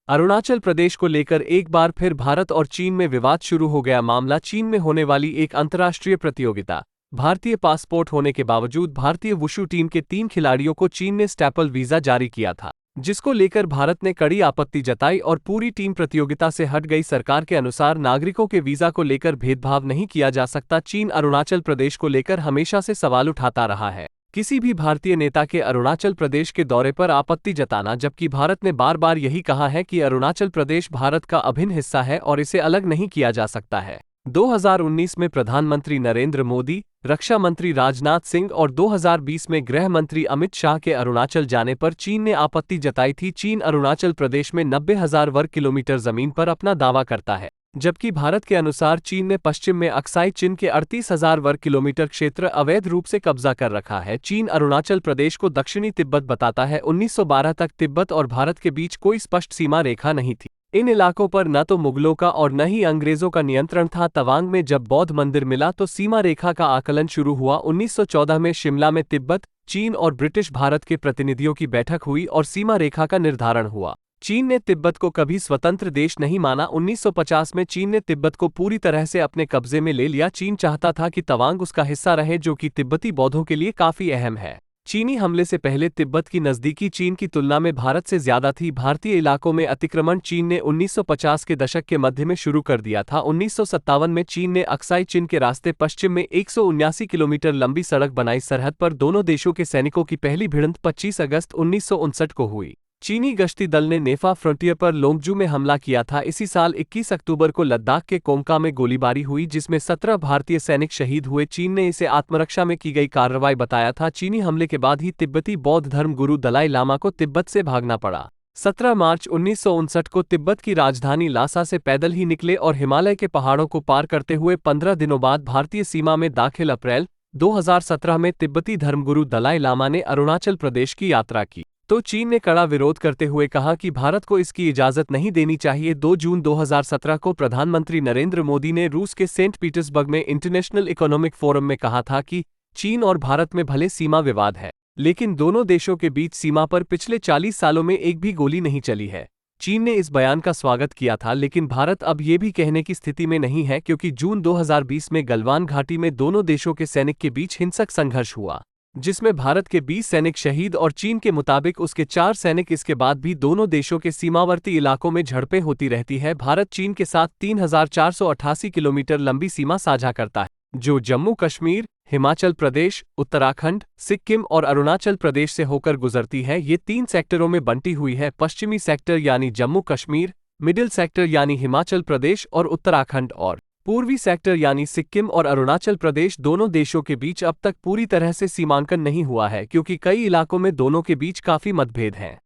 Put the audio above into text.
अरुणाचल प्रदेश को लेकर एक बार फिर भारत और चीन में विवाद शुरू हो गया। मामला चीन में होने वाली एक अंतर्राष्ट्रीय प्रतियोगिता। भारतीय पासपोर्ट होने के बावजूद भारतीय वुशु टीम के 3 खिलाड़ियों को चीन ने स्टैपल वीजा जारी किया था, जिसको लेकर भारत ने कड़ी आपत्ति जताई और पूरी टीम प्रतियोगिता से हट गई। सरकार के अनुसार नागरिकों के वीजा को लेकर भेदभाव नहीं किया जा सकता। चीन अरुणाचल प्रदेश को लेकर हमेशा से सवाल उठाता रहा है। किसी भी भारतीय नेता के अरुणाचल प्रदेश के दौरे पर आपत्ति जताना, जबकि भारत ने बार बार यही कहा है कि अरुणाचल प्रदेश भारत का अभिन्न हिस्सा है और इसे अलग नहीं किया जा सकता है। 2019 में प्रधानमंत्री नरेंद्र मोदी, रक्षा मंत्री राजनाथ सिंह और 2020 में गृह मंत्री अमित शाह के अरुणाचल जाने पर चीन ने आपत्ति जताई थी। चीन अरुणाचल प्रदेश में 90,000 वर्ग किलोमीटर जमीन पर अपना दावा करता है, जबकि भारत के अनुसार चीन ने पश्चिम में अक्साई चिन के 38,000 वर्ग किलोमीटर क्षेत्र अवैध रूप से कब्जा कर रखा है। चीन अरुणाचल प्रदेश को दक्षिणी तिब्बत बताता है। 1912 तक तिब्बत और भारत के बीच कोई स्पष्ट सीमा रेखा नहीं थी। इन इलाकों पर न तो मुगलों का और न ही अंग्रेजों का नियंत्रण था। तवांग में जब बौद्ध मंदिर मिला तो सीमा रेखा का आकलन शुरू हुआ। 1914 में शिमला में तिब्बत, चीन और ब्रिटिश भारत के प्रतिनिधियों की बैठक हुई और सीमा रेखा का निर्धारण हुआ। चीन ने तिब्बत को कभी स्वतंत्र देश नहीं माना। 1950 में चीन ने तिब्बत को पूरी तरह से अपने कब्जे में ले लिया। चीन चाहता था कि तवांग उसका हिस्सा रहे, जो कि तिब्बती बौद्धों के लिए काफी अहम है। चीनी हमले से पहले तिब्बत की नज़दीकी चीन की तुलना में भारत से ज्यादा थी। भारतीय इलाकों में अतिक्रमण चीन ने 1950 के दशक के मध्य में शुरू कर दिया था। 1957 में चीन ने अक्साई चिन के रास्ते पश्चिम में 179 किलोमीटर लंबी सड़क बनाई। सरहद पर दोनों देशों के सैनिकों की पहली भिड़ंत 25 अगस्त 1959 को हुई। चीनी गश्ती दल ने नेफा फ्रंटियर पर लोंगजू में हमला किया था। इसी साल 21 अक्टूबर को लद्दाख के कोंका में गोलीबारी हुई, जिसमें 17 भारतीय सैनिक शहीद हुए। चीन ने इसे आत्मरक्षा में की गई कार्रवाई बताया था। चीनी हमले के बाद ही तिब्बती बौद्ध धर्म गुरु दलाई लामा को तिब्बत से भागना पड़ा। 17 मार्च 1959 को तिब्बत की राजधानी लासा से पैदल ही निकले और हिमालय के पहाड़ों को पार करते हुए 15 दिनों बाद भारतीय सीमा में दाखिल। अप्रैल 2017 में तिब्बती धर्मगुरु दलाई लामा ने अरुणाचल प्रदेश की यात्रा की तो चीन ने कड़ा विरोध करते हुए कहा कि भारत को इसकी इजाजत नहीं देनी चाहिए। 2 जून 2017 को प्रधानमंत्री नरेंद्र मोदी ने रूस के सेंट पीटर्सबर्ग में इंटरनेशनल इकोनॉमिक फोरम में कहा था कि चीन और भारत में भले सीमा विवाद है, लेकिन दोनों देशों के बीच सीमा पर पिछले 40 सालों में एक भी गोली नहीं चली है। चीन ने इस बयान का स्वागत किया था, लेकिन भारत अब ये भी कहने की स्थिति में नहीं है, क्योंकि जून 2020 में गलवान घाटी में दोनों देशों के सैनिक के बीच हिंसक संघर्ष हुआ, जिसमें भारत के 20 सैनिक शहीद और चीन के मुताबिक उसके 4 सैनिक। इसके बाद भी दोनों देशों के सीमावर्ती इलाकों में झड़पें होती रहती है। भारत चीन के साथ 3,488 किलोमीटर लंबी सीमा साझा करता है, जो जम्मू कश्मीर, हिमाचल प्रदेश, उत्तराखंड, सिक्किम और अरुणाचल प्रदेश से होकर गुजरती है। ये 3 सेक्टरों में बंटी हुई है। पश्चिमी सेक्टर यानी जम्मू कश्मीर, मिडिल सेक्टर यानी हिमाचल प्रदेश और उत्तराखंड, और पूर्वी सेक्टर यानी सिक्किम और अरुणाचल प्रदेश। दोनों देशों के बीच अब तक पूरी तरह से सीमांकन नहीं हुआ है, क्योंकि कई इलाकों में दोनों के बीच काफी मतभेद हैं।